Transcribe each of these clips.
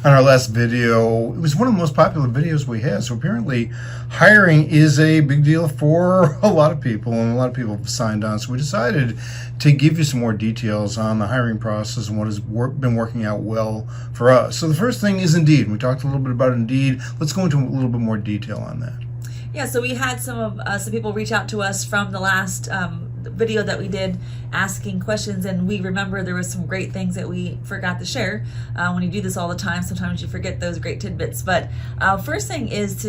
on our last video. It was one of the most popular videos we had. So apparently hiring is a big deal for a lot of people, and a lot of people have signed on. So we decided to give you some more details on the hiring process and what has been working out well for us. So the first thing is Indeed. We talked a little bit about Indeed. Let's go into a little bit more detail on that. Yeah, so we had some people reach out to us from the last video that we did asking questions, and we remember there was some great things that we forgot to share. When you do this all the time, sometimes you forget those great tidbits. But first thing is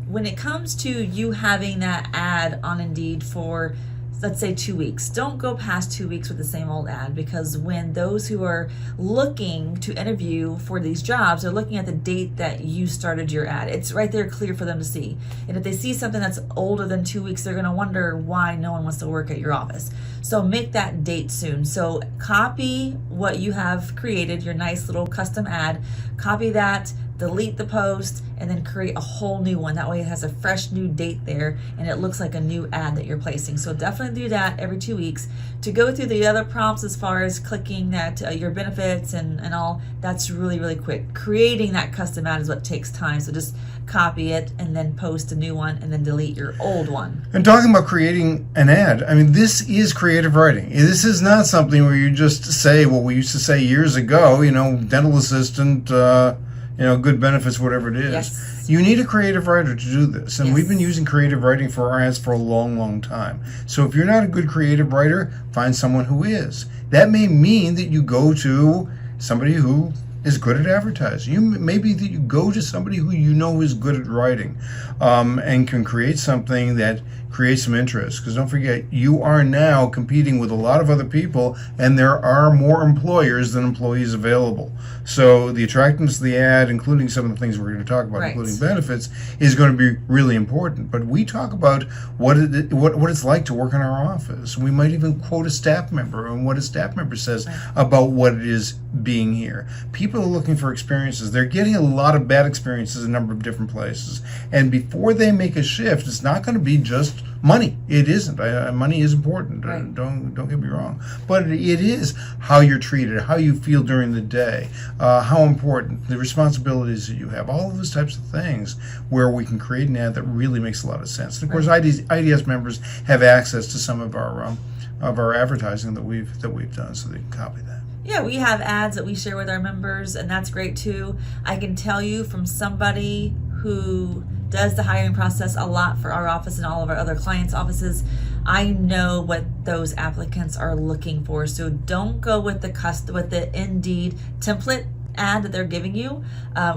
when it comes to you having that ad on Indeed for, let's say, 2 weeks, don't go past 2 weeks with the same old ad, because when those who are looking to interview for these jobs are looking at the date that you started your ad, it's right there clear for them to see. And if they see something that's older than 2 weeks, they're going to wonder why no one wants to work at your office. So make that date soon. So copy what you have created, your nice little custom ad, copy that, delete the post, and then create a whole new one. That way it has a fresh new date there and it looks like a new ad that you're placing. So definitely do that every 2 weeks. To go through the other prompts as far as clicking that your benefits and all, that's really, really quick. Creating that custom ad is what takes time. So just copy it and then post a new one and then delete your old one. And talking about creating an ad, I mean, this is creative writing. This is not something where you just say what we used to say years ago, dental assistant, good benefits, whatever it is. Yes. You need a creative writer to do this. And Yes. we've been using creative writing for our ads for a long, long time. So if you're not a good creative writer, find someone who is. That may mean that you go to somebody who is good at advertising. Maybe that you go to somebody who you know is good at writing, and can create something that creates some interest. Because don't forget, you are now competing with a lot of other people, and there are more employers than employees available. So the attractiveness of the ad, including some of the things we're going to talk about, Right. including benefits, is going to be really important. But we talk about what it's like to work in our office. We might even quote a staff member and what a staff member says about what it is being here. People are looking for experiences. They're getting a lot of bad experiences in a number of different places. And before they make a shift, it's not going to be just money. It isn't. Money is important. Right. Don't get me wrong. But it is how you're treated, how you feel during the day, how important, the responsibilities that you have, all of those types of things where we can create an ad that really makes a lot of sense. And of course, IDS members have access to some of our advertising that we've done, so they can copy that. Yeah, we have ads that we share with our members, and that's great too. I can tell you from somebody who does the hiring process a lot for our office and all of our other clients' offices, I know what those applicants are looking for. So don't go with the Indeed template ad that they're giving you.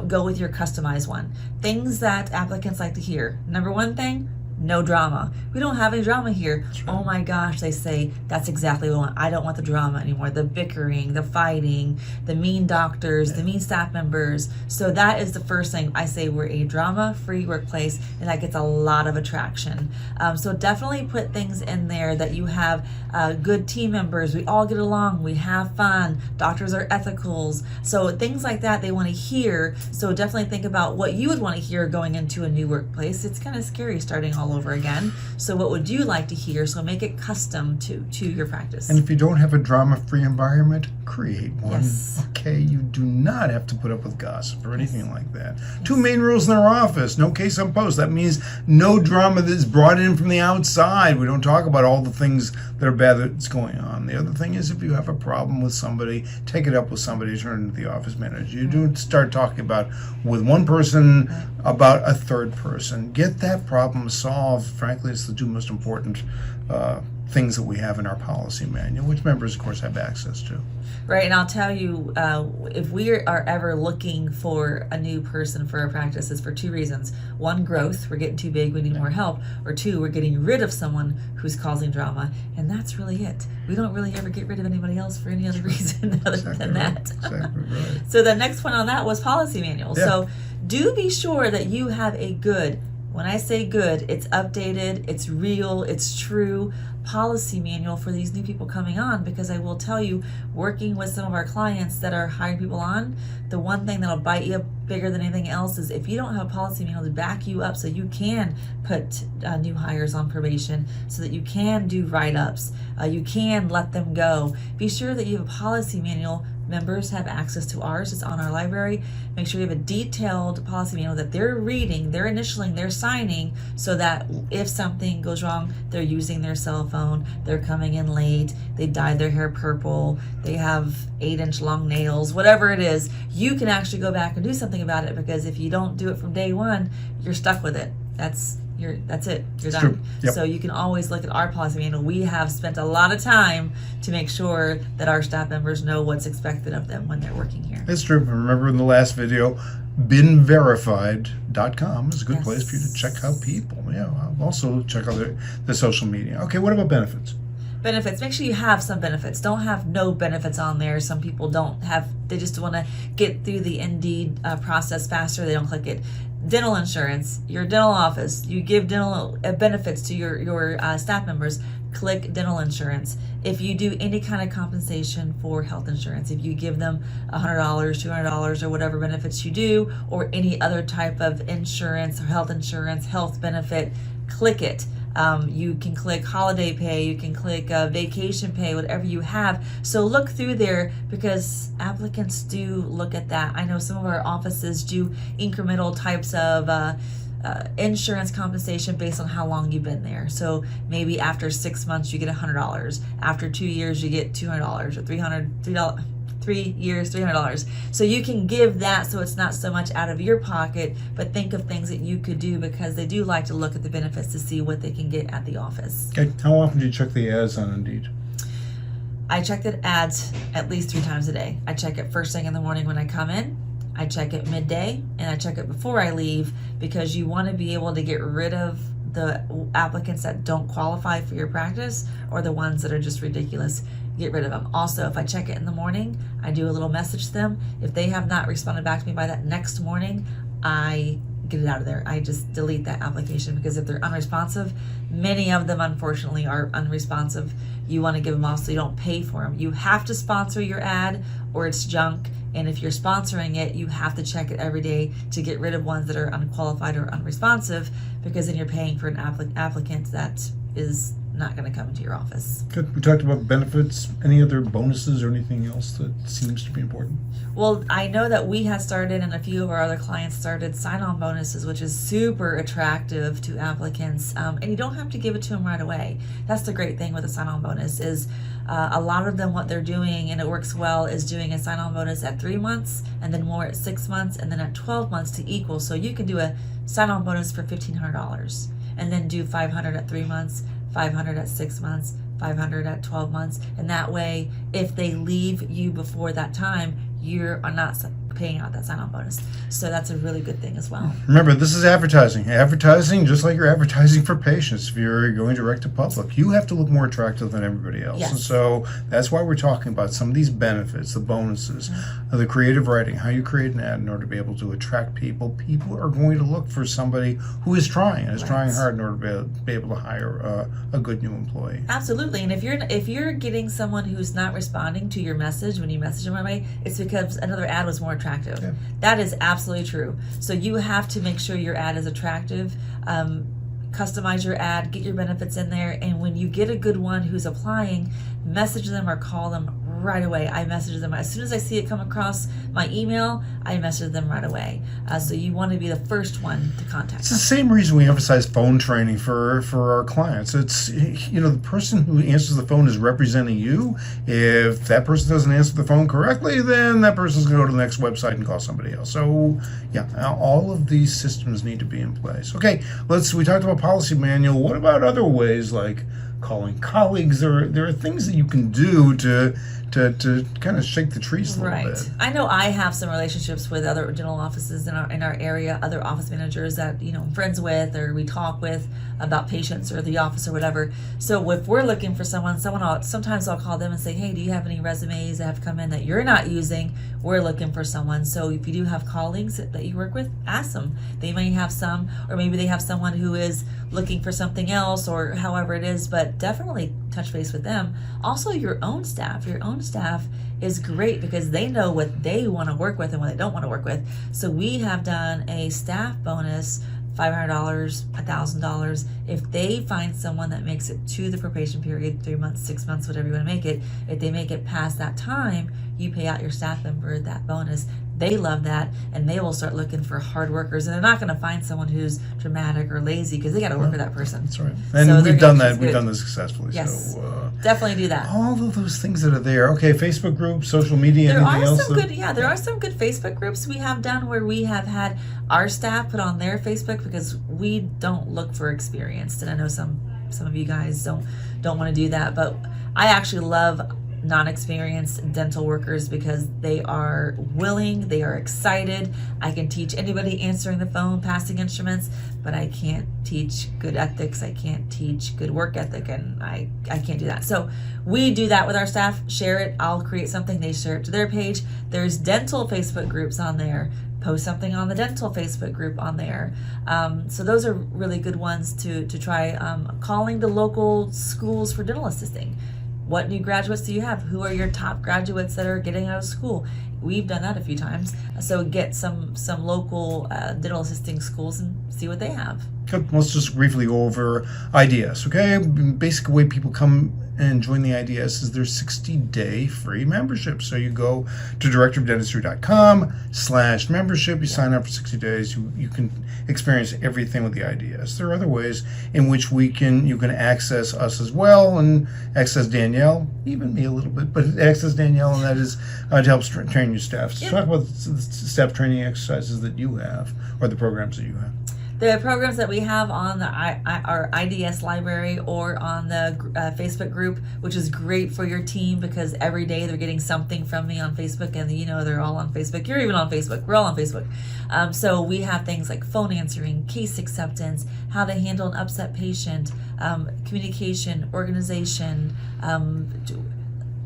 Go with your customized one. Things that applicants like to hear. Number one thing, no drama. We don't have any drama here. Right. Oh my gosh, they say, that's exactly what I want. I don't want the drama anymore. The bickering, the fighting, the mean doctors, the mean staff members. So that is the first thing I say. We're a drama-free workplace, and that gets a lot of attraction. So definitely put things in there that you have good team members. We all get along. We have fun. Doctors are ethicals. So things like that they want to hear. So definitely think about what you would want to hear going into a new workplace. It's kind of scary starting all over again. So what would you like to hear? So make it custom to your practice. And if you don't have a drama-free environment, create one. Yes. Okay, you do not have to put up with gossip or anything like that. Yes. 2 main rules in our office: no case on post. That means no drama that is brought in from the outside. We don't talk about all the things that are bad that's going on. The other thing is, if you have a problem with somebody, take it up with somebody. Turn it to the office manager. You don't start talking about with one person about a third person. Get that problem solved. Frankly, it's the two most important things that we have in our policy manual, which members, of course, have access to. Right, and I'll tell you, if we are ever looking for a new person for our practice, it's for 2 reasons. 1, growth, we're getting too big, we need more help. Or 2, we're getting rid of someone who's causing drama, and that's really it. We don't really ever get rid of anybody else for any other reason other than that. Exactly right. So the next one on that was policy manual. Yeah. So do be sure that you have a good, when I say good, it's updated, it's real, it's true policy manual for these new people coming on, because I will tell you, working with some of our clients that are hiring people on, the one thing that'll bite you bigger than anything else is if you don't have a policy manual to back you up so you can put new hires on probation, so that you can do write-ups, you can let them go. Be sure that you have a policy manual members have access to ours. It's on our library. Make sure you have a detailed policy manual that they're reading, they're initialing, they're signing, so that if something goes wrong, they're using their cell phone, they're coming in late, they dyed their hair purple, they have 8-inch long nails, whatever it is, you can actually go back and do something about it, because if you don't do it from day one, you're stuck with it. That's it. You're done. True. Yep. So you can always look at our policy manual. We have spent a lot of time to make sure that our staff members know what's expected of them when they're working here. It's true. Remember in the last video, binverified.com is a good place for you to check out people. Yeah, also check out the social media. Okay, what about benefits? Benefits. Make sure you have some benefits. Don't have no benefits on there. Some people don't have, they just want to get through the Indeed process faster. They don't click it. Dental insurance, your dental office, you give dental benefits to your staff members, click dental insurance. If you do any kind of compensation for health insurance, if you give them $100, $200, or whatever benefits you do, or any other type of insurance or health benefit, click it. You can click holiday pay, you can click vacation pay, whatever you have. So look through there, because applicants do look at that. I know some of our offices do incremental types of insurance compensation based on how long you've been there. So maybe after 6 months you get $100. After 2 years you get $200, or $300. 3 years, $300. So you can give that, so it's not so much out of your pocket, but think of things that you could do, because they do like to look at the benefits to see what they can get at the office. Okay, how often do you check the ads on Indeed? I check the ads at least 3 times a day. I check it first thing in the morning when I come in, I check it midday, and I check it before I leave, because you want to be able to get rid of the applicants that don't qualify for your practice, or the ones that are just ridiculous. Get rid of them. Also, if I check it in the morning, I do a little message to them. If they have not responded back to me by that next morning, I get it out of there. I just delete that application, because if they're unresponsive, many of them unfortunately are unresponsive. You want to give them off so you don't pay for them. You have to sponsor your ad or it's junk. And if you're sponsoring it, you have to check it every day to get rid of ones that are unqualified or unresponsive, because then you're paying for an applicant that is not going to come into your office. Good. We talked about benefits. Any other bonuses or anything else that seems to be important? Well, I know that we had started, and a few of our other clients started, sign-on bonuses, which is super attractive to applicants. And you don't have to give it to them right away. That's the great thing with a sign-on bonus is a lot of them, what they're doing, and it works well, is doing a sign-on bonus at 3 months, and then more at 6 months, and then at 12 months to equal. So you can do a sign-on bonus for $1,500, and then do $500 at 3 months, $500 at 6 months, $500 at 12 months. And that way, if they leave you before that time, you're not paying out that sign-on bonus. So that's a really good thing as well. Remember, this is advertising. Advertising, just like you're advertising for patients, if you're going direct to public, you have to look more attractive than everybody else. Yes. And so that's why we're talking about some of these benefits, the bonuses, the creative writing, how you create an ad in order to be able to attract people. People are going to look for somebody who is trying hard in order to be able to hire a good new employee. Absolutely. And if you're getting someone who's not responding to your message when you message them right away, it's because another ad was more attractive. Yeah. That is absolutely true. So you have to make sure your ad is attractive. Customize your ad, get your benefits in there, and when you get a good one who's applying, message them or call them right away. I message them as soon as I see it come across my email. I message them right away. So you want to be the first one to contact It's them. the same reason we emphasize phone training for our clients. It's, you know, the person who answers the phone is representing you. If that person doesn't answer the phone correctly, then that person's going to go to the next website and call somebody else. So, yeah, all of these systems need to be in place. Okay, we talked about policy manual. What about other ways like calling colleagues? There are things that you can do to kind of shake the trees a little bit. I know I have some relationships with other dental offices in our area, other office managers that I'm friends with or we talk with about patients or the office or whatever. So if we're looking for sometimes I'll call them and say, hey, do you have any resumes that have come in that you're not using? We're looking for someone. So if you do have colleagues that you work with, ask them. They may have some, or maybe they have someone who is looking for something else or however it is, but definitely touch base with them. Also, your own staff is great because they know what they want to work with and what they don't want to work with. So we have done a staff bonus, $500, $1,000. If they find someone that makes it to the probation period, 3 months, 6 months, whatever you want to make it, if they make it past that time, you pay out your staff member that bonus. They love that, and they will start looking for hard workers, and they're not going to find someone who's dramatic or lazy because they got to work for that person. That's right. And So we've done that. good. We've done this successfully. Yes. So Definitely do that. all of those things that are there. Okay, Facebook group, social media, There anything are else? some good, there are some good Facebook groups we have done where we have had our staff put on their Facebook because we don't look for experienced, and I know some of you guys don't want to do that, but I actually love non-experienced dental workers because they are willing, they are excited. I can teach anybody answering the phone, passing instruments, but I can't teach good ethics. I can't teach good work ethic, and I can't do that. So we do that with our staff. Share it. I'll create something. They share it to their page. There's dental Facebook groups on there. Post something on the dental Facebook group on there. So those are really good ones to try. Calling the local schools for dental assisting. What new graduates do you have? Who are your top graduates that are getting out of school? We've done that a few times. So get some local dental assisting schools and see what they have. Good. Let's just briefly go over IDS, okay? Basic way people come and join the IDS is their 60-day free membership. So you go to directorofdentistry.com/membership. You sign up for 60 days. You can experience everything with the IDS. There are other ways in which you can access us as well and access Danielle, even me a little bit, but access Danielle, and that is to help train your staff. So talk about the staff training exercises that you have or the programs that you have. The programs that we have on our IDS library or on the Facebook group, which is great for your team because every day they're getting something from me on Facebook, and they're all on Facebook. You're even on Facebook. We're all on Facebook. So we have things like phone answering, case acceptance, how to handle an upset patient, communication, organization,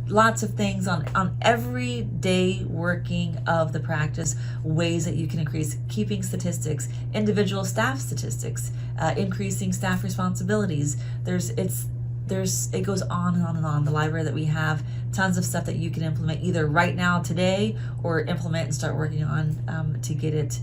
lots of things on everyday working of the practice, ways that you can increase keeping statistics, individual staff statistics, increasing staff responsibilities. It goes on and on and on. The library that we have, tons of stuff that you can implement either right now today or implement and start working on to get it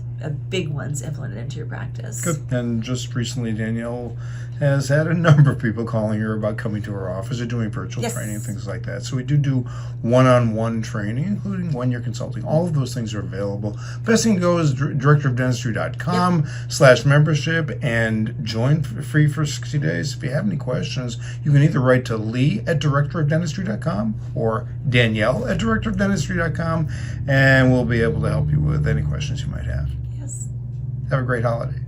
big ones implemented into your practice. Good. And just recently, Danielle has had a number of people calling her about coming to her office or doing virtual training, things like that. So we do one-on-one training, including one-year consulting. All of those things are available. Best thing to go is directorofdentistry.com/membership and join free for 60 days. If you have any questions, you can either write to Lee@directorofdentistry.com or Danielle@directorofdentistry.com, and we'll be able to help you with any questions you might have. Yes. Have a great holiday.